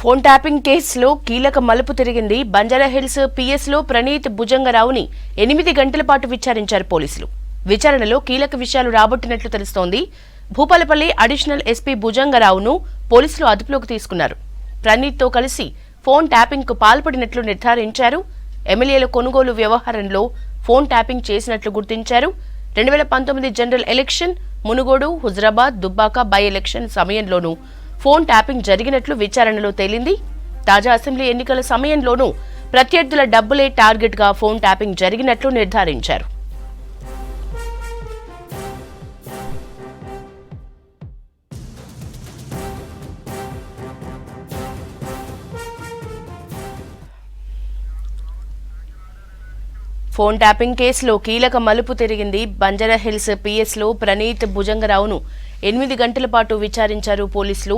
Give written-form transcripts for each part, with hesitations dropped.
Phone tapping కేసులో కీలక మలుపు తిరిగింది. బంజారాహిల్స్ పిఎస్లో ప్రణీత్ భుజంగరావుని 8 గంటల పాటు విచారించారు పోలీసులు. విచారణలో కీలక విషయాలు రాబట్టినట్లు తెలుస్తోంది. భూపాలపల్లి అడిషనల్ ఎస్పీ భుజంగరావును పోలీసులు అదుపులోకి తీసుకున్నారు. ప్రణీత్తో కలిసి ఫోన్ ట్యాపింగ్ కు పాల్పడినట్లు నిర్ధారించారు. ఎమ్మెల్యేల కొనుగోలు వ్యవహారంలో ఫోన్ ట్యాపింగ్ చేసినట్లు గుర్తించారు. 2019 general election, Munugode, Huzurabad, Dubbaka by election సమయంలోనూ ఫోన్ ట్యాపింగ్ జరిగినట్లు విచారణలో తేలింది. తాజా అసెంబ్లీ ఎన్నికల సమయంలోనూ ప్రత్యర్థుల డబ్బులే టార్గెట్ గా ఫోన్ ట్యాపింగ్ జరిగినట్లు నిర్ధారించారు. ఫోన్ ట్యాపింగ్ కేసులో కీలక మలుపు తిరిగింది. బంజారాహిల్స్ పిఎస్లో ప్రణీత్ భుజంగరావును 8 గంటల పాటు విచారించారు పోలీసులు.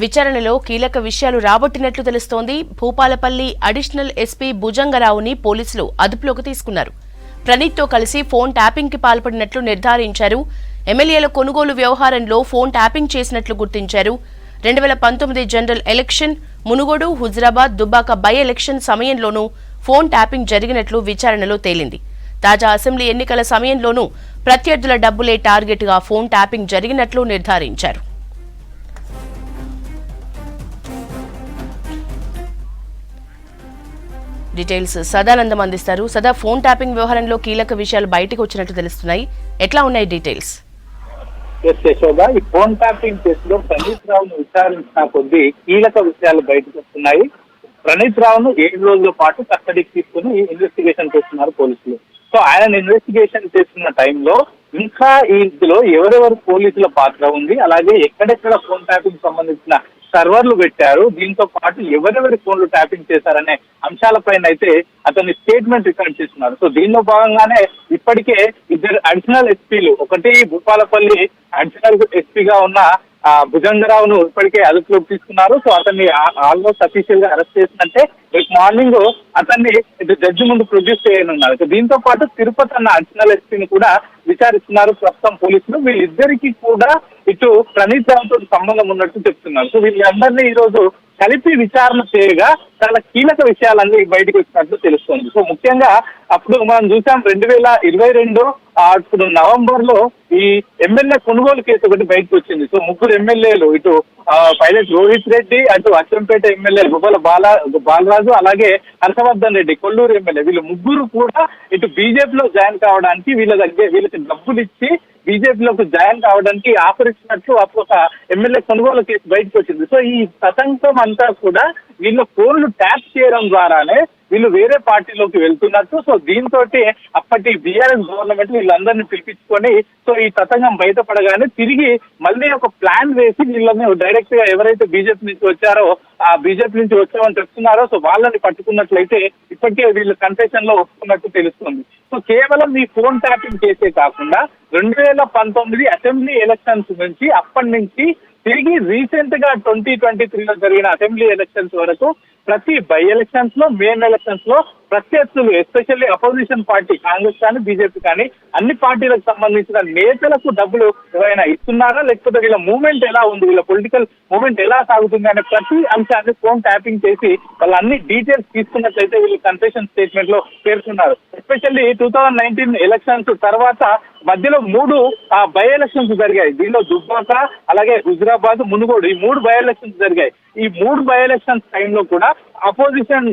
విచారణలో కీలక విషయాలు రాబట్టినట్లు తెలుస్తోంది. భూపాలపల్లి అడిషనల్ ఎస్పీ భుజంగరావుని పోలీసులు అదుపులోకి తీసుకున్నారు. ప్రణీత్తో కలిసి ఫోన్ ట్యాపింగ్ కి పాల్పడినట్లు నిర్ధారించారు. ఎమ్మెల్యేల కొనుగోలు వ్యవహారంలో ఫోన్ ట్యాపింగ్ చేసినట్లు గుర్తించారు. 2019 general election, Munugode, Huzurabad, Dubbaka by election సమయంలోనూ ఫోన్ ట్యాపింగ్ జరిగినట్లు విచారణలో తేలింది. తాజా అసెంబ్లీ ఎన్నికల సమయంలోనూ ప్రత్యర్థుల డబ్బులే టార్గెట్ గా ఫోన్ ట్యాపింగ్ జరిగినట్లు నిర్ధారించారు. డీటెయిల్స్ సదానందం అందిస్తారు. సదా, ఫోన్ ట్యాపింగ్ వ్యవహారంలో కీలక విషయాలు బయటకు వచ్చినట్లు తెలుస్తున్నాయి. ఎట్లా ఉన్నాయి డీటెయిల్స్? ఈ ఫోన్ ట్యాపింగ్ కేసులో ప్రణీత్ రావును విచారించిన కొద్దీ కీలక విషయాలు బయటకు వస్తున్నాయి. ప్రణీత్ రావును 7 రోజుల పాటు కస్టడీకి తీసుకుని ఇన్వెస్టిగేషన్ చేస్తున్నారు పోలీసులు. సో ఆయన ఇన్వెస్టిగేషన్ చేస్తున్న టైంలో ఇంకా ఇందులో ఎవరెవరు పోలీసుల పాత్ర ఉంది, అలాగే ఎక్కడెక్కడ ఫోన్ ట్యాపింగ్ సంబంధించిన సర్వర్లు పెట్టారు, దీంతో పాటు ఎవరెవరి ఫోన్లు ట్యాపింగ్ చేశారనే అంశాలపైన అయితే అతని స్టేట్మెంట్ రికార్డ్ చేస్తున్నారు. సో దీనిలో భాగంగానే ఇప్పటికే 2 అడిషనల్ ఎస్పీలు, ఒకటి భూపాలపల్లి అడిషనల్ ఎస్పీగా ఉన్న భుజంగరావును ఇప్పటికే అదుపులోకి తీసుకున్నారు. సో అతన్ని ఆల్మోస్ట్ అఫీషియల్ గా అరెస్ట్ చేసినట్టే. రేపు మార్నింగ్ అతన్ని జడ్జి ముందు ప్రొడ్యూస్ చేయనున్నారు. సో దీంతో పాటు తిరుపతి అన్న అడిషనల్ ఎస్పీని కూడా విచారిస్తున్నారు ప్రస్తుతం పోలీసులు. వీళ్ళిద్దరికీ కూడా ఇటు ప్రణీత్ రావుతో సంబంధం ఉన్నట్టు చెప్తున్నారు. సో వీళ్ళందరినీ ఈ రోజు కలిపి విచారణ చేయగా చాలా కీలక విషయాలన్నీ బయటకు వచ్చినట్లు తెలుస్తోంది. సో ముఖ్యంగా అప్పుడు మనం చూసాం 2022 ఇప్పుడు నవంబర్ లో ఈ ఎమ్మెల్యే కొనుగోలు కేసు ఒకటి బయటకు వచ్చింది. సో 3 ఎమ్మెల్యేలు, ఇటు పైలట్ రోహిత్ రెడ్డి, అటు అచ్చంపేట ఎమ్మెల్యే గుబ్బల బాలరాజు, అలాగే హర్షవర్ధన్ రెడ్డి కొల్లూరు ఎమ్మెల్యే, వీళ్ళు 3 కూడా ఇటు బీజేపీలో జాయిన్ కావడానికి వీళ్ళకి డబ్బులు ఇచ్చి బీజేపీలోకి జాయిన్ కావడానికి ఆఫర్ ఇచ్చినట్లు అప్పుడు ఒక ఎమ్మెల్యే కొనుగోలు కేసు బయటకు వచ్చింది. సో ఈ తతంగం అంతా కూడా వీళ్ళ ఫోన్లు ట్యాప్ చేయడం ద్వారానే వీళ్ళు వేరే పార్టీలోకి వెళ్తున్నట్టు. సో దీంతో అప్పటి బీఆర్ఎస్ గవర్నమెంట్ వీళ్ళందరినీ పిలిపించుకొని సో ఈ తతంగం బయటపడగానే తిరిగి మళ్ళీ ఒక ప్లాన్ వేసి వీళ్ళని డైరెక్ట్ గా ఎవరైతే బీజేపీ నుంచి వచ్చారో, ఆ బీజేపీ నుంచి వచ్చామని చెప్తున్నారో, సో వాళ్ళని పట్టుకున్నట్లయితే ఇప్పటికే వీళ్ళు కన్ఫెషన్ లో ఒప్పుకున్నట్టు తెలుస్తుంది. సో కేవలం ఈ ఫోన్ ట్యాపింగ్ కేసే కాకుండా 2019 అసెంబ్లీ ఎలక్షన్స్ నుంచి అప్పటి నుంచి తిరిగి రీసెంట్ గా 2023లో జరిగిన అసెంబ్లీ ఎలక్షన్స్ వరకు ప్రతి బై ఎలక్షన్స్ లో, మెయిన్ ఎలక్షన్స్ లో ప్రత్యర్థులు, ఎస్పెషల్లీ అపోజిషన్ పార్టీ కాంగ్రెస్ కానీ బీజేపీ కానీ అన్ని పార్టీలకు సంబంధించిన నేతలకు డబ్బులు ఎవరైనా ఇస్తున్నారా, లేకపోతే వీళ్ళ మూవ్మెంట్ ఎలా ఉంది, వీళ్ళ పొలిటికల్ మూవ్మెంట్ ఎలా సాగుతుంది అనే ప్రతి అంశాన్ని ఫోన్ ట్యాపింగ్ చేసి వాళ్ళ అన్ని డీటెయిల్స్ తీసుకున్నట్లయితే వీళ్ళు కన్ఫెషన్ స్టేట్మెంట్ లో పేర్కొన్నారు. ఎస్పెషల్లీ 2019 ఎలక్షన్స్ తర్వాత మధ్యలో 3 బై ఎలక్షన్స్ జరిగాయి. దీనిలో దుబ్బాక, అలాగే హుజరాబాద్, మునుగోడు, ఈ 3 బై ఎలక్షన్స్ జరిగాయి. ఈ 3 బై ఎలక్షన్స్ టైంలో కూడా అపోజిషన్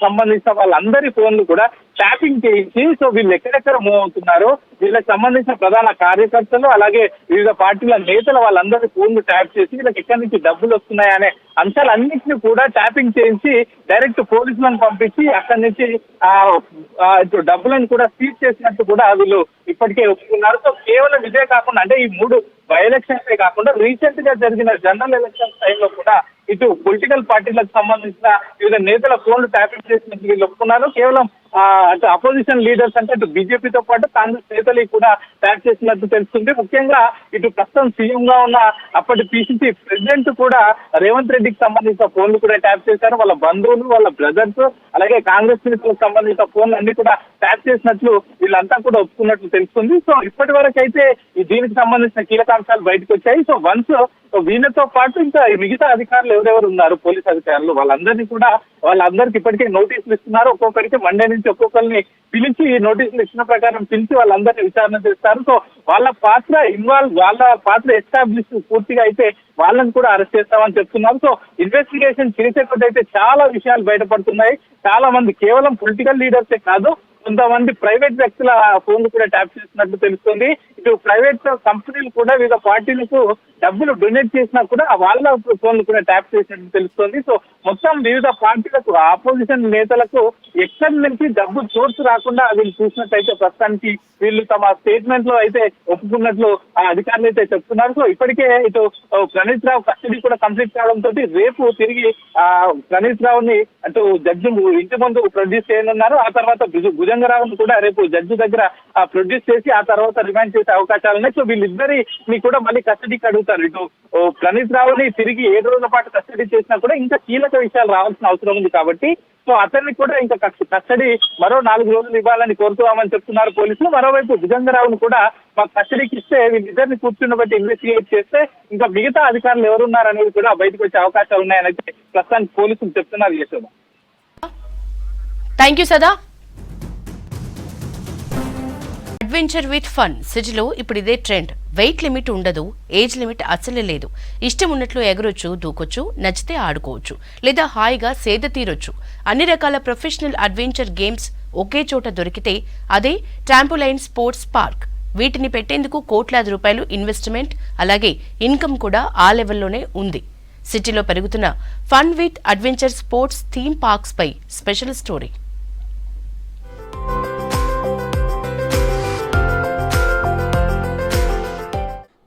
సంబంధించిన వాళ్ళందరి ఫోన్లు కూడా ట్యాపింగ్ చేయించి సో వీళ్ళు ఎక్కడెక్కడ మూవ్ అవుతున్నారో, వీళ్ళకి సంబంధించిన ప్రధాన కార్యకర్తలు, అలాగే వివిధ పార్టీల నేతలు వాళ్ళందరి ఫోన్లు ట్యాప్ చేసి వీళ్ళకి ఎక్కడి నుంచి డబ్బులు వస్తున్నాయనే అంశాలన్నింటినీ కూడా ట్యాపింగ్ చేయించి డైరెక్ట్ పోలీసులను పంపించి అక్కడి నుంచి డబ్బులను కూడా సీజ్ చేసినట్టు కూడా వీళ్ళు ఇప్పటికే ఒప్పుకున్నారు. సో కేవలం ఇదే కాకుండా, అంటే ఈ 3 బై ఎలక్షన్స్ కాకుండా రీసెంట్ గా జరిగిన జనరల్ ఎలక్షన్స్ టైంలో కూడా ఇటు పొలిటికల్ పార్టీలకు సంబంధించిన వివిధ నేతల ఫోన్లు ట్యాపింగ్ చేసినట్టు వీళ్ళు ఒప్పుకున్నారు. కేవలం అటు అపోజిషన్ లీడర్స్ అంటే అటు బీజేపీతో పాటు కాంగ్రెస్ నేతలు కూడా ట్యాప్ చేసినట్టు తెలుస్తుంది. ముఖ్యంగా ఇటు ప్రస్తుతం సీఎం గా ఉన్న అప్పటి పిసిసి ప్రెసిడెంట్ కూడా రేవంత్ రెడ్డికి సంబంధించిన ఫోన్లు కూడా ట్యాప్ చేశారు. వాళ్ళ బంధువులు, వాళ్ళ బ్రదర్స్, అలాగే కాంగ్రెస్ నేతలకు సంబంధించిన ఫోన్లు అన్ని కూడా ట్యాప్ చేసినట్లు వీళ్ళంతా కూడా ఒప్పుకున్నట్లు తెలుస్తుంది. సో ఇప్పటి వరకు అయితే దీనికి సంబంధించిన కీలక అంశాలు బయటకు వచ్చాయి. సో వన్స్ వీళ్ళతో పాటు ఇంకా మిగతా అధికారులు ఎవరెవరు ఉన్నారు, పోలీస్ అధికారులు, వాళ్ళందరికీ ఇప్పటికే నోటీసులు ఇస్తున్నారు. ఒక్కొక్కరికి మండే నుంచి ఒక్కొక్కరిని పిలిచి నోటీసులు ఇచ్చిన ప్రకారం పిలిచి వాళ్ళందరినీ విచారణ చేస్తారు. సో వాళ్ళ పాత్ర ఎస్టాబ్లిష్ పూర్తిగా అయితే వాళ్ళని కూడా అరెస్ట్ చేస్తామని చెప్తున్నారు. సో ఇన్వెస్టిగేషన్ చేసే కొద్ది అయితే చాలా విషయాలు బయటపడుతున్నాయి. చాలా మంది కేవలం పొలిటికల్ లీడర్సే కాదు, కొంతమంది ప్రైవేట్ వ్యక్తుల ఫోన్లు కూడా ట్యాప్ చేసినట్టు తెలుస్తుంది. ఇటు ప్రైవేట్ కంపెనీలు కూడా వివిధ పార్టీలకు డబ్బులు డొనేట్ చేసినా కూడా వాళ్ళ ఫోన్లు కూడా ట్యాప్ చేసినట్టు తెలుస్తుంది. సో మొత్తం వివిధ పార్టీలకు, ఆపోజిషన్ నేతలకు ఎక్కడి నుంచి డబ్బు సోర్స్ రాకుండా వీళ్ళు చూసినట్టయితే ప్రస్తుతానికి వీళ్ళు తమ స్టేట్మెంట్ లో అయితే ఒప్పుకున్నట్లు ఆ అధికారులు అయితే చెప్తున్నారు. సో ఇప్పటికే ఇటు ప్రణీత్ రావు కస్టడీ కూడా కంప్లీట్ కావడంతో రేపు తిరిగి ప్రణీత్ రావుని అటు జడ్జి ఇంటి ముందు ప్రొడ్యూస్ చేయనున్నారు. ఆ తర్వాత భుజంగరావును కూడా రేపు జడ్జి దగ్గర ప్రొడ్యూస్ చేసి ఆ తర్వాత రిమాండ్ చేసే అవకాశాలు ఉన్నాయి. సో వీళ్ళిద్దరిని కూడా మళ్ళీ కస్టడీకి అడుగుతారు. ఇటు ప్రణీత్ రావుని తిరిగి 7 రోజుల పాటు కస్టడీ చేసినా కూడా ఇంకా కీలక విషయాలు రావాల్సిన అవసరం ఉంది కాబట్టి సో అతన్ని కూడా ఇంకా కస్టడీ మరో 4 రోజులు ఇవ్వాలని కోరుతున్నామని చెప్తున్నారు పోలీసులు. మరోవైపు భుజంగరావును కూడా మాకు కస్టడీకి ఇస్తే వీళ్ళిద్దరిని కూర్చున్నబట్టి ఇన్వెస్టిగేట్ చేస్తే ఇంకా మిగతా అధికారులు ఎవరున్నారనేది కూడా బయటకు వచ్చే అవకాశాలు ఉన్నాయని అయితే ప్రస్తుతానికి పోలీసులు చెప్తున్నారు. యశోద, థ్యాంక్ యూ సదా. అడ్వెంచర్ విత్ ఫన్ సిటీలో ఇప్పుడు ఇదే ట్రెండ్. వెయిట్ లిమిట్ ఉండదు, ఏజ్ లిమిట్ అసలే లేదు. ఇష్టం ఉన్నట్లు ఎగరొచ్చు, దూకొచ్చు, నచ్చితే ఆడుకోవచ్చు, లేదా హాయిగా సేద తీరొచ్చు. అన్ని రకాల ప్రొఫెషనల్ అడ్వెంచర్ గేమ్స్ ఒకే చోట దొరికితే అదే ట్రాంపోలైన్ స్పోర్ట్స్ పార్క్. వీటిని పెట్టేందుకు కోట్లాది రూపాయలు ఇన్వెస్ట్మెంట్, అలాగే ఇన్కమ్ కూడా ఆ లెవెల్లోనే ఉంది. సిటీలో పెరుగుతున్న fun with adventure sports theme parks పై స్పెషల్ స్టోరీ.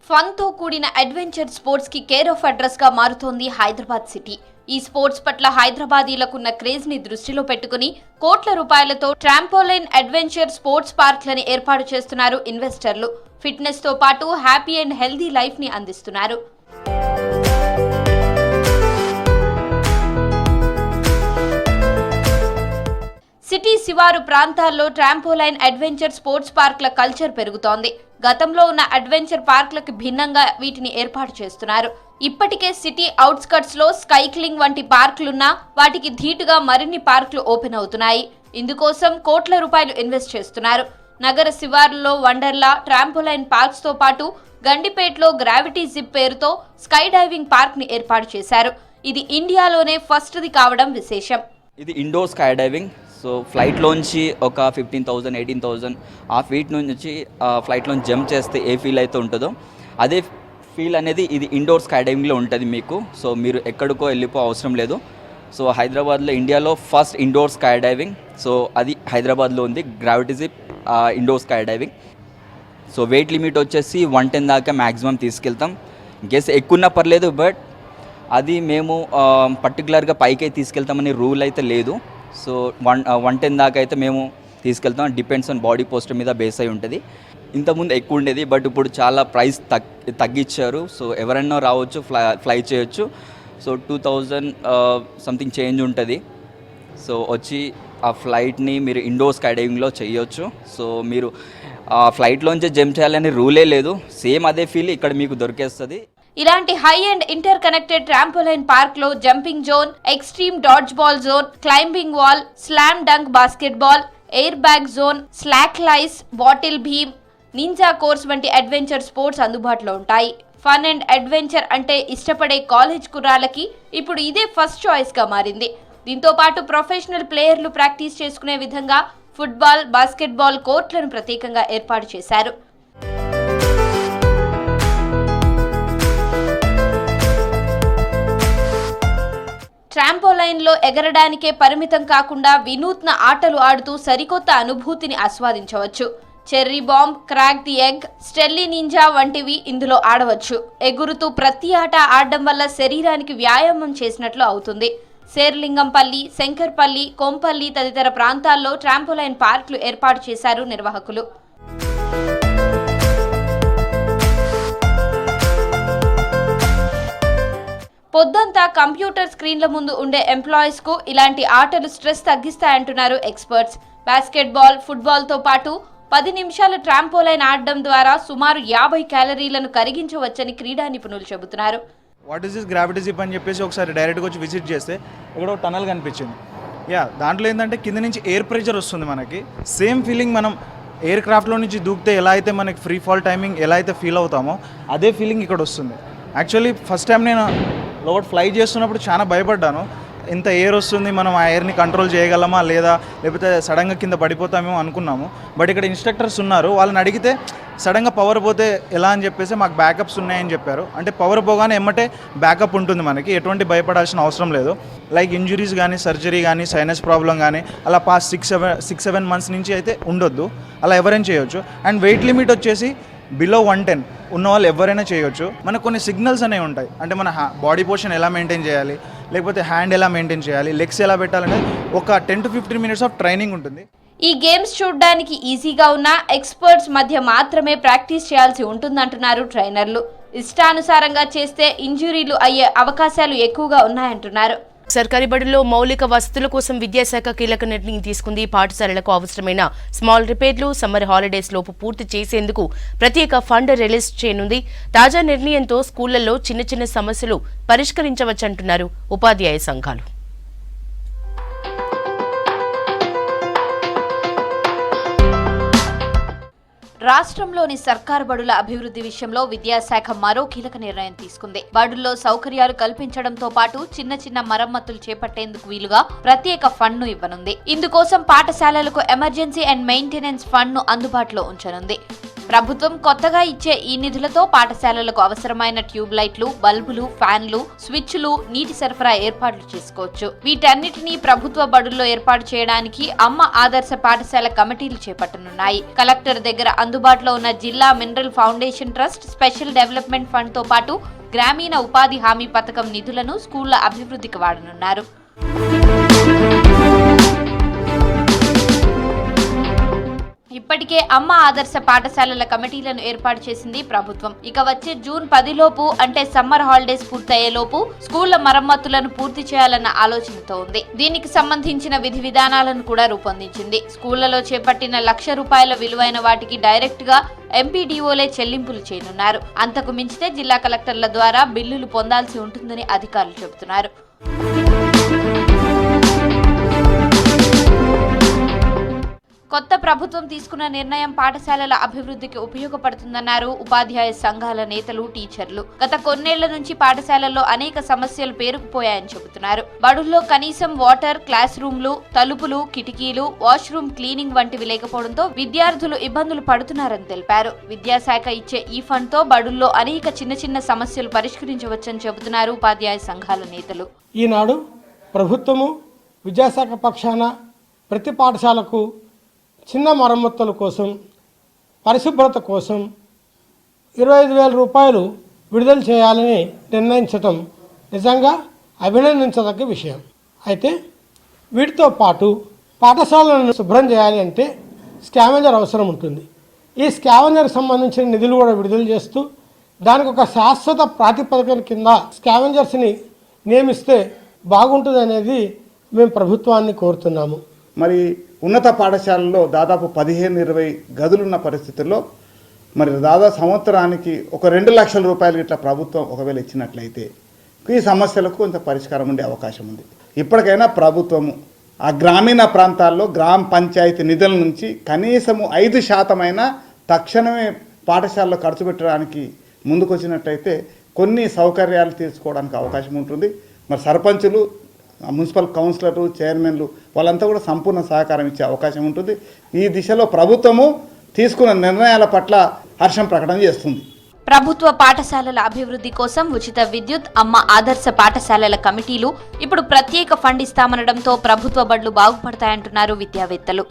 ఫన్ తో కూడిన అడ్వెంచర్ స్పోర్ట్స్ కి కేర్ ఆఫ్ అడ్రస్ గా మారుతోంది హైదరాబాద్ సిటీ. ఈ స్పోర్ట్స్ పట్ల హైదరాబాదీలకున్న క్రేజ్ ని దృష్టిలో పెట్టుకుని కోట్ల రూపాయలతో ట్రాంపోలైన్ అడ్వెంచర్ స్పోర్ట్స్ పార్క్లని ఏర్పాటు చేస్తున్నారు ఇన్వెస్టర్లు. ఫిట్నెస్ తో పాటు హ్యాపీ అండ్ హెల్దీ లైఫ్ ని అందిస్తున్నారు. సిటీ శివారు ప్రాంతాల్లో ట్రాంపోలైన్ అడ్వెంచర్ స్పోర్ట్స్ పార్క్ల కల్చర్ పెరుగుతోంది. గతంలో ఉన్న అడ్వెంచర్ పార్క్లకు భిన్నంగా వీటిని ఏర్పాటు చేస్తున్నారు. ఇప్పటికే సిటీ అవుట్స్కట్స్ లో స్కైక్లింగ్ వంటి పార్కులున్నా వాటికి ధీటుగా మరిన్ని పార్కులు ఓపెన్ అవుతున్నాయి. ఇందుకోసం కోట్ల రూపాయలు ఇన్వెస్ట్ చేస్తున్నారు. నగర శివారులో వండర్లా, ట్రాంపోలైన్ పార్క్స్ తో పాటు గండిపేటలో గ్రావిటీ జిప్ పేరుతో స్కై డైవింగ్ పార్క్ ని ఏర్పాటు చేశారు. ఇది ఇండియాలోనే ఫస్ట్ది కావడం విశేషం. ఇది ఇండోర్ స్కై డైవింగ్. సో ఫ్లైట్లోంచి ఒక 15,000 18,000 ఆ ఫీట్ నుంచి ఫ్లైట్లోంచి జంప్ చేస్తే ఏ ఫీల్ అయితే ఉంటుందో అదే ఫీల్ అనేది ఇది ఇండోర్ స్కై డైవింగ్లో ఉంటుంది మీకు. సో మీరు ఎక్కడికో వెళ్ళిపో అవసరం లేదు. సో హైదరాబాద్లో ఇండియాలో first indoor skydiving, so అది హైదరాబాద్లో ఉంది. Gravity zip indoor skydiving. So weight limit వచ్చేసి 110 దాకా మ్యాక్సిమం తీసుకెళ్తాం. గెస్ ఎక్కువన్నా పర్లేదు, బట్ అది మేము పర్టికులర్గా పైకే తీసుకెళ్తామని రూల్ అయితే లేదు. సో 110 దాకా అయితే మేము తీసుకెళ్తాం. డిపెండ్స్ ఆన్ బాడీ పోస్టర్ మీద బేస్ అయి ఉంటుంది. ఇంతకుముందు ఎక్కువ ఉండేది, బట్ ఇప్పుడు చాలా ప్రైస్ తగ్గించారు. సో ఎవరైనా రావచ్చు, ఫ్లై చేయొచ్చు. సో 2000 సంథింగ్ చేంజ్ ఉంటుంది. సో వచ్చి ఆ ఫ్లైట్ని మీరు ఇండోర్ స్కై డైవింగ్లో చేయొచ్చు. సో మీరు ఆ ఫ్లైట్లోంచి జంప్ చేయాలని రూలే లేదు. సేమ్ అదే ఫీల్ ఇక్కడ మీకు దొరికేస్తుంది. ఇలాంటి high and interconnected trampoline park లో jumping zone, extreme dodgeball zone, climbing wall, slam dunk basketball, air bag zone, slack lines, battle beam, ninja course వంటి అడ్వెంచర్ స్పోర్ట్స్ అందుబాటులో ఉంటాయి. Fun and adventure అంటే ఇష్టపడే college కుర్రాళ్ళకి ఇప్పుడు ఇదే first choice గా మారింది. దీంతో పాటు ప్రొఫెషనల్ ప్లేయర్లు ప్రాక్టీస్ చేసుకునే విధంగా ఫుట్బాల్, బాస్కెట్ బాల్ కోర్ట్లను ప్రత్యేకంగా ఏర్పాటు చేశారు. ట్రాంపోలైన్ లో ఎగరడానికే పరిమితం కాకుండా వినూత్న ఆటలు ఆడుతూ సరికొత్త అనుభూతిని ఆస్వాదించవచ్చు. Cherry bomb, crack the egg, స్టెల్లీ నింజా వంటివి ఇందులో ఆడవచ్చు. ఎగురుతూ ప్రతి ఆట ఆడడం వల్ల శరీరానికి వ్యాయామం చేసినట్లు అవుతుంది. శేర్లింగంపల్లి, శంకర్పల్లి, కొంపల్లి తదితర ప్రాంతాల్లో ట్రాంపోలైన్ పార్కులు ఏర్పాటు చేశారు నిర్వాహకులు. పొద్దంతా కంప్యూటర్ స్క్రీన్ల ముందు ఉండే ఎంప్లాయీస్ కు ఇలాంటి ఆటలు స్ట్రెస్ తగ్గిస్తాయంటున్నారు ఎక్స్పర్ట్స్. బాస్కెట్బాల్, ఫుట్బాల్తో పాటు 10 నిమిషాల ట్రాంపోలైన్ ఆడడం ద్వారా సుమారు 50 క్యాలరీలను కరిగించవచ్చని క్రీడా నిపుణులు చెబుతున్నారు. What is this gravity zip అని చెప్పేసి ఒకసారి డైరెక్ట్గా వచ్చి విజిట్ చేస్తే ఇక్కడ ఒక టనల్ కనిపించింది. దాంట్లో ఏంటంటే కింద నుంచి ఎయిర్ ప్రెషర్ వస్తుంది మనకి. సేమ్ ఫీలింగ్ మనం ఎయిర్ క్రాఫ్ట్లో నుంచి దూకితే ఎలా అయితే మనకి ఫ్రీ ఫాల్ టైమింగ్ ఎలా అయితే ఫీల్ అవుతామో అదే ఫీలింగ్ ఇక్కడ వస్తుంది. యాక్చువల్లీ ఫస్ట్ టైం నేను లోపల ఫ్లై చేస్తున్నప్పుడు చాలా భయపడ్డాను. ఇంత ఎయిర్ వస్తుంది, మనం ఆ ఎయిర్ని కంట్రోల్ చేయగలమా లేదా, లేకపోతే సడన్గా కింద పడిపోతామేమో అనుకున్నాము. బట్ ఇక్కడ ఇన్స్ట్రక్టర్స్ ఉన్నారు, వాళ్ళని అడిగితే సడన్గా పవర్ పోతే ఎలా అని చెప్పేసి మాకు బ్యాకప్స్ ఉన్నాయని చెప్పారు. అంటే పవర్ పోగానే ఎమ్మటే బ్యాకప్ ఉంటుంది, మనకి ఎటువంటి భయపడాల్సిన అవసరం లేదు. లైక్ ఇంజురీస్ కానీ, సర్జరీ కానీ, సైనస్ ప్రాబ్లం కానీ అలా పాస్ట్ 6-7 మంత్స్ నుంచి అయితే ఉండొద్దు, అలా ఎవరైనా చేయొచ్చు. అండ్ వెయిట్ లిమిట్ వచ్చేసి బిలో 110 ఉన్న వాళ్ళు ఎవరైనా చేయొచ్చు. మనకు కొన్ని సిగ్నల్స్ అనేవి ఉంటాయి, అంటే మన బాడీ పోర్షన్ ఎలా మెయింటైన్ చేయాలి, లేకపోతే హ్యాండ్ ఎలా మెయింటైన్ చేయాలి, లెగ్స్ ఎలా పెట్టాలనేది ఒక 10 to 15 minutes ఆఫ్ ట్రైనింగ్ ఉంటుంది. ఈ గేమ్స్ చూడడానికి ఈజీగా ఉన్న ఎక్స్పర్ట్స్ మధ్య మాత్రమే ప్రాక్టీస్ చేయాల్సి ఉంటుందంటున్నారు ట్రైనర్లు. ఇష్టానుసారంగా చేస్తే ఇంజురీలు అయ్యే అవకాశాలు ఎక్కువగా ఉన్నాయంటున్నారు. సర్కారీ బడుల్లో మౌలిక వసతుల కోసం విద్యాశాఖ కీలక నిర్ణయం తీసుకుంది. పాఠశాలలకు అవసరమైన స్మాల్ రిపేర్లు సమ్మర్ హాలిడేస్ లోపు పూర్తి చేసేందుకు ప్రత్యేక ఫండ్ రిలీజ్ చేయనుంది. తాజా నిర్ణయంతో స్కూళ్లలో చిన్న చిన్న సమస్యలు పరిష్కరించవచ్చంటున్నారు ఉపాధ్యాయ సంఘాలు. రాష్ట్రంలోని సర్కారు బడుల అభివృద్ధి విషయంలో విద్యాశాఖ మరో కీలక నిర్ణయం తీసుకుంది. బడుల్లో సౌకర్యాలు కల్పించడంతో పాటు చిన్న చిన్న మరమ్మతులు చేపట్టేందుకు వీలుగా ప్రత్యేక ఫండ్ ను ఇవ్వనుంది. ఇందుకోసం పాఠశాలలకు ఎమర్జెన్సీ అండ్ మెయింటెనెన్స్ ఫండ్ ను అందుబాటులో ఉంచనుంది. ప్రభుత్వం కొత్తగా ఇచ్చే ఈ నిధులతో పాఠశాలలకు అవసరమైన ట్యూబ్ లైట్లు, బల్బులు, ఫ్యాన్లు, స్విచ్లు, నీటి సరఫరా ఏర్పాట్లు చేసుకోవచ్చు. వీటన్నిటినీ ప్రభుత్వ బడుల్లో ఏర్పాటు చేయడానికి అమ్మ ఆదర్శ పాఠశాల కమిటీలు చేపట్టనున్నాయి. కలెక్టర్ దగ్గర అందుబాటులో ఉన్న జిల్లా mineral foundation trust, special development fund తో పాటు గ్రామీణ ఉపాధి హామీ పథకం నిధులను స్కూళ్ల అభివృద్ధికి వాడనున్నారు. ఇప్పటికే అమ్మ ఆదర్శ పాఠశాలల కమిటీలను ఏర్పాటు చేసింది ప్రభుత్వం. ఇక వచ్చే జూన్ 10 లోపు, అంటే సమ్మర్ హాలిడేస్ పూర్తయ్యేలోపు స్కూళ్ల మరమ్మతులను పూర్తి చేయాలన్న ఆలోచనతో ఉంది. దీనికి సంబంధించిన విధి విధానాలను కూడా రూపొందించింది. స్కూళ్లలో చేపట్టిన ₹1,00,000 విలువైన వాటికి డైరెక్ట్ గా ఎంపీడీఓలే చెల్లింపులు చేయనున్నారు. అంతకు మించితే జిల్లా కలెక్టర్ల ద్వారా బిల్లులు పొందాల్సి ఉంటుందని అధికారులు చెబుతున్నారు. కొత్త ప్రభుత్వం తీసుకున్న నిర్ణయం పాఠశాలల అభివృద్ధికి ఉపయోగపడుతుందన్నారు ఉపాధ్యాయ సంఘాల నేతలు, టీచర్లు. గత కొన్నేళ్ల నుంచి పాఠశాలల్లో అనేక సమస్యలు పేరుకుపోయాయని చెబుతున్నారు. బడుల్లో కనీసం వాటర్, క్లాస్ రూమ్లు, తలుపులు, కిటికీలు, వాష్రూమ్ క్లీనింగ్ వంటివి లేకపోవడంతో విద్యార్థులు ఇబ్బందులు పడుతున్నారని తెలిపారు. విద్యాశాఖ ఇచ్చే ఈ ఫండ్ తో బడుల్లో అనేక చిన్న చిన్న సమస్యలు పరిష్కరించవచ్చని చెబుతున్నారు ఉపాధ్యాయ సంఘాల నేతలు. ఈనాడు ప్రభుత్వము విద్యాశాఖ పక్షాన ప్రతి పాఠశాలకు చిన్న మరమ్మతుల కోసం, పరిశుభ్రత కోసం ₹25,000 విడుదల చేయాలని నిర్ణయించటం నిజంగా అభినందించదగ్గ విషయం. అయితే వీటితో పాటు పాఠశాలను శుభ్రం చేయాలి అంటే స్కావెంజర్ అవసరం ఉంటుంది. ఈ స్కావెంజర్కి సంబంధించిన నిధులు కూడా విడుదల చేస్తూ దానికి ఒక శాశ్వత ప్రాతిపదికన కింద స్కావెంజర్స్ని నియమిస్తే బాగుంటుంది అనేది మేము ప్రభుత్వాన్ని కోరుతున్నాము. మరి ఉన్నత పాఠశాలలో దాదాపు 15-20 గదులున్న పరిస్థితుల్లో మరి దాదాపు సంవత్సరానికి ఒక ₹2,00,000 ఇట్లా ప్రభుత్వం ఒకవేళ ఇచ్చినట్లయితే ఈ సమస్యలకు కొంత పరిష్కారం ఉండే అవకాశం ఉంది. ఇప్పటికైనా ప్రభుత్వము ఆ గ్రామీణ ప్రాంతాల్లో గ్రామ పంచాయతీ నిధుల నుంచి కనీసము 5% తక్షణమే పాఠశాలలో ఖర్చు పెట్టడానికి ముందుకొచ్చినట్లయితే కొన్ని సౌకర్యాలు తీసుకోవడానికి అవకాశం ఉంటుంది. మరి సర్పంచులు, మున్సిపల్ కౌన్సిలర్లు, చైర్మన్లు వాళ్ళంతా కూడా సంపూర్ణ సహకారం ఇచ్చే అవకాశం ఉంటుంది. ఈ దిశలో ప్రభుత్వము తీసుకున్న నిర్ణయాల పట్ల హర్షం ప్రకటన చేస్తుంది. ప్రభుత్వ పాఠశాలల అభివృద్ధి కోసం ఉచిత విద్యుత్, అమ్మ ఆదర్శ పాఠశాలల కమిటీలు ఇప్పుడు ప్రత్యేక ఫండ్ ఇస్తామనడంతో ప్రభుత్వ బడులు బాగుపడతాయంటున్నారు విద్యావేత్తలు.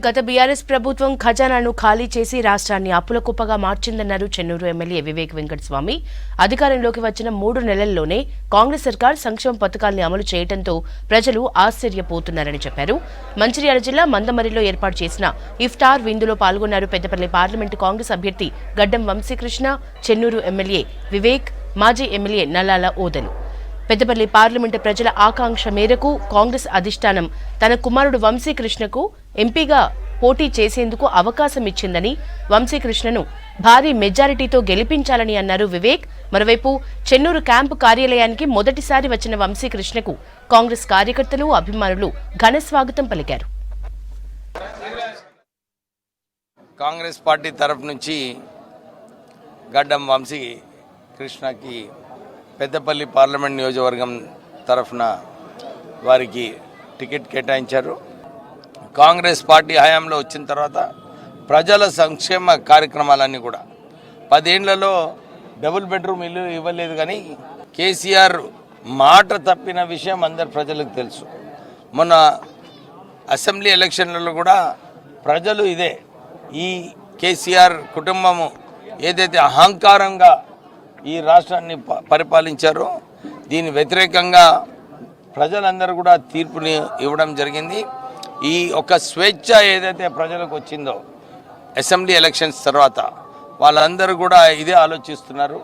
గత బీఆర్ఎస్ ప్రభుత్వం ఖజానాను ఖాళీ చేసి రాష్ట్రాన్ని అప్పుల కుప్పగా మార్చిందన్నారు చెన్నూరు ఎమ్మెల్యే వివేక్ వెంకటస్వామి. అధికారంలోకి వచ్చిన 3 నెలల్లోనే కాంగ్రెస్ సర్కార్ సంక్షేమ పథకాల్ని అమలు చేయడంతో ప్రజలు ఆశ్చర్యపోతున్నారని చెప్పారు. మంచిర్యాల జిల్లా మందమరిలో ఏర్పాటు చేసిన ఇఫ్తార్ విందులో పాల్గొన్నారు పెద్దపల్లి పార్లమెంటు కాంగ్రెస్ అభ్యర్థి గడ్డం వంశీకృష్ణ, చెన్నూరు ఎమ్మెల్యే వివేక్, మాజీ ఎమ్మెల్యే నల్లాల ఓదెలు. పెద్దపల్లి పార్లమెంటు ప్రజల ఆకాంక్ష మేరకు కాంగ్రెస్ అధిష్టానం తన కుమారుడు వంశీకృష్ణకు ఎంపీగా పోటీ చేసేందుకు అవకాశం ఇచ్చిందని, వంశీకృష్ణను భారీ మెజారిటీతో గెలిపించాలని అన్నారు వివేక్. మరోవైపు చెన్నూరు క్యాంపు కార్యాలయానికి మొదటిసారి వచ్చిన వంశీకృష్ణకు కాంగ్రెస్ కార్యకర్తలు, అభిమానులు ఘన స్వాగతం పలికారు. కాంగ్రెస్ పార్టీ తరఫు నుంచి గడ్డం వంశీకృష్ణకి పెద్దపల్లి పార్లమెంట్ నియోజకవర్గం తరఫున వారికి టికెట్ కేటాయించారు. కాంగ్రెస్ పార్టీ హయాంలో వచ్చిన తర్వాత ప్రజల సంక్షేమ కార్యక్రమాలన్నీ కూడా 10 ఏళ్లలో డబుల్ బెడ్రూమ్ ఇల్లు ఇవ్వలేదు, కానీ కేసీఆర్ మాట తప్పిన విషయం అందరు ప్రజలకు తెలుసు. మొన్న అసెంబ్లీ ఎలక్షన్లలో కూడా ప్రజలు ఇదే, ఈ కేసీఆర్ కుటుంబము ఏదైతే అహంకారంగా ఈ రాష్ట్రాన్ని పరిపాలించారో దీని వ్యతిరేకంగా ప్రజలందరూ కూడా తీర్పుని ఇవ్వడం జరిగింది. ఈ ఒక స్వేచ్ఛ ఏదైతే ప్రజలకు వచ్చిందో అసెంబ్లీ ఎలక్షన్స్ తర్వాత వాళ్ళందరూ కూడా ఇదే ఆలోచిస్తున్నారు.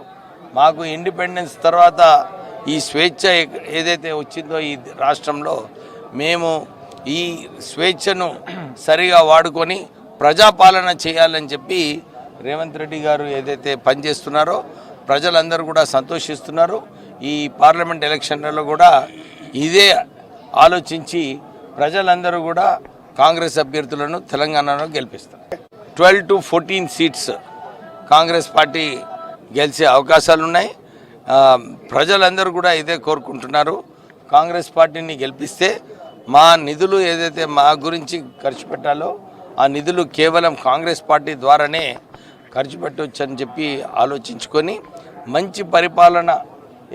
మాకు ఇండిపెండెన్స్ తర్వాత ఈ స్వేచ్ఛ ఏదైతే వచ్చిందో ఈ రాష్ట్రంలో మేము ఈ స్వేచ్ఛను సరిగా వాడుకొని ప్రజాపాలన చేయాలని చెప్పి రేవంత్ రెడ్డి గారు ఏదైతే పనిచేస్తున్నారో ప్రజలందరూ కూడా సంతోషిస్తున్నారు. ఈ పార్లమెంట్ ఎలక్షన్లలో కూడా ఇదే ఆలోచించి ప్రజలందరూ కూడా కాంగ్రెస్ అభ్యర్థులను తెలంగాణలో గెలిపిస్తారు. 12 to 14 సీట్స్ కాంగ్రెస్ పార్టీ గెలిచే అవకాశాలు ఉన్నాయి. ప్రజలందరూ కూడా ఇదే కోరుకుంటున్నారు. కాంగ్రెస్ పార్టీని గెలిపిస్తే మా నిధులు ఏదైతే మా గురించి ఖర్చు పెట్టాలో ఆ నిధులు కేవలం కాంగ్రెస్ పార్టీ ద్వారానే ఖర్చు పెట్టవచ్చని చెప్పి ఆలోచించుకొని మంచి పరిపాలన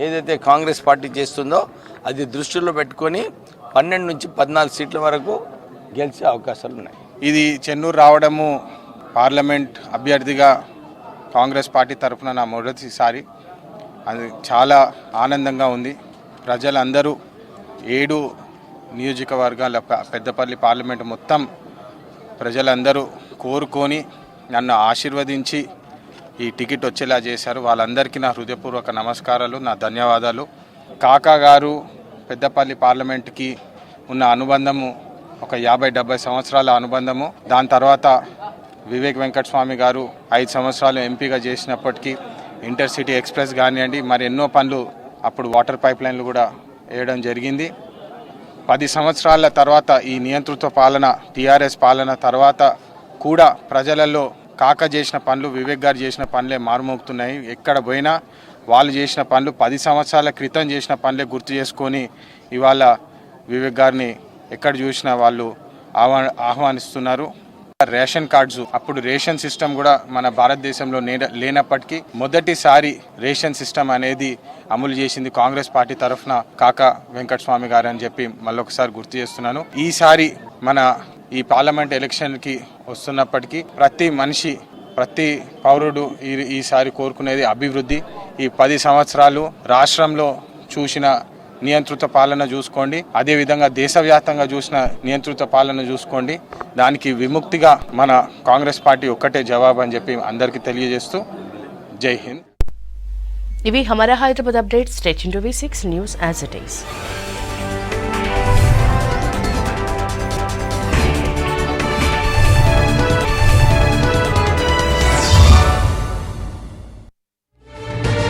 ఏదైతే కాంగ్రెస్ పార్టీ చేస్తుందో అది దృష్టిలో పెట్టుకొని 12 నుంచి 14 సీట్ల వరకు గెలిచే అవకాశాలు ఉన్నాయి. ఇది చెన్నూరు రావడము పార్లమెంట్ అభ్యర్థిగా కాంగ్రెస్ పార్టీ తరఫున నా మొదటిసారి, అది చాలా ఆనందంగా ఉంది. ప్రజలందరూ 7 నియోజకవర్గాల పెద్దపల్లి పార్లమెంట్ మొత్తం ప్రజలందరూ కోరుకొని నన్ను ఆశీర్వదించి ఈ టికెట్ వచ్చేలా చేశారు. వాళ్ళందరికీ నా హృదయపూర్వక నమస్కారాలు, నా ధన్యవాదాలు. కాకా గారు పెద్దపల్లి పార్లమెంట్కి ఉన్న అనుబంధము ఒక 50-70 సంవత్సరాల అనుబంధము. దాని తర్వాత వివేక్ వెంకటస్వామి గారు 5 సంవత్సరాలు ఎంపీగా చేసినప్పటికీ ఇంటర్సిటీ ఎక్స్ప్రెస్ కానివ్వండి, మరి ఎన్నో పనులు అప్పుడు వాటర్ పైప్ లైన్లు కూడా వేయడం జరిగింది. 10 సంవత్సరాల తర్వాత ఈ నియంతృత్వ పాలన టీఆర్ఎస్ పాలన తర్వాత కూడా ప్రజలలో కాక చేసిన పనులు, వివేక్ గారు చేసిన పనులే మారుమోగుతున్నాయి. ఎక్కడ పోయినా వాళ్ళు చేసిన పనులు 10 సంవత్సరాల క్రితం చేసిన పనులే గుర్తు చేసుకొని ఇవాళ వివేక్ గారిని ఎక్కడ చూసినా వాళ్ళు ఆహ్వానిస్తున్నారు. రేషన్ కార్డ్స్, అప్పుడు రేషన్ సిస్టమ్ కూడా మన భారతదేశంలో లేనప్పటికీ మొదటిసారి రేషన్ సిస్టమ్ అనేది అమలు చేసింది కాంగ్రెస్ పార్టీ తరఫున కాకా వెంకటస్వామి గారు అని చెప్పి మళ్ళొకసారి గుర్తు చేస్తున్నాను. ఈసారి మన ఈ పార్లమెంట్ ఎలక్షన్కి వస్తున్నప్పటికీ ప్రతి మనిషి, ప్రతి పౌరుడు ఈసారి కోరుకునేది అభివృద్ధి. ఈ 10 సంవత్సరాలు రాష్ట్రంలో చూసిన నియంతృత్వ పాలన చూసుకోండి, అదేవిధంగా దేశవ్యాప్తంగా చూసిన నియంతృత్వ పాలన చూసుకోండి. దానికి విముక్తిగా మన కాంగ్రెస్ పార్టీ ఒక్కటే జవాబు అని చెప్పి అందరికీ తెలియజేస్తూ జై హింద్. ఇవి హమారా Hyderabad updates. Stay tuned to V6 news as it is.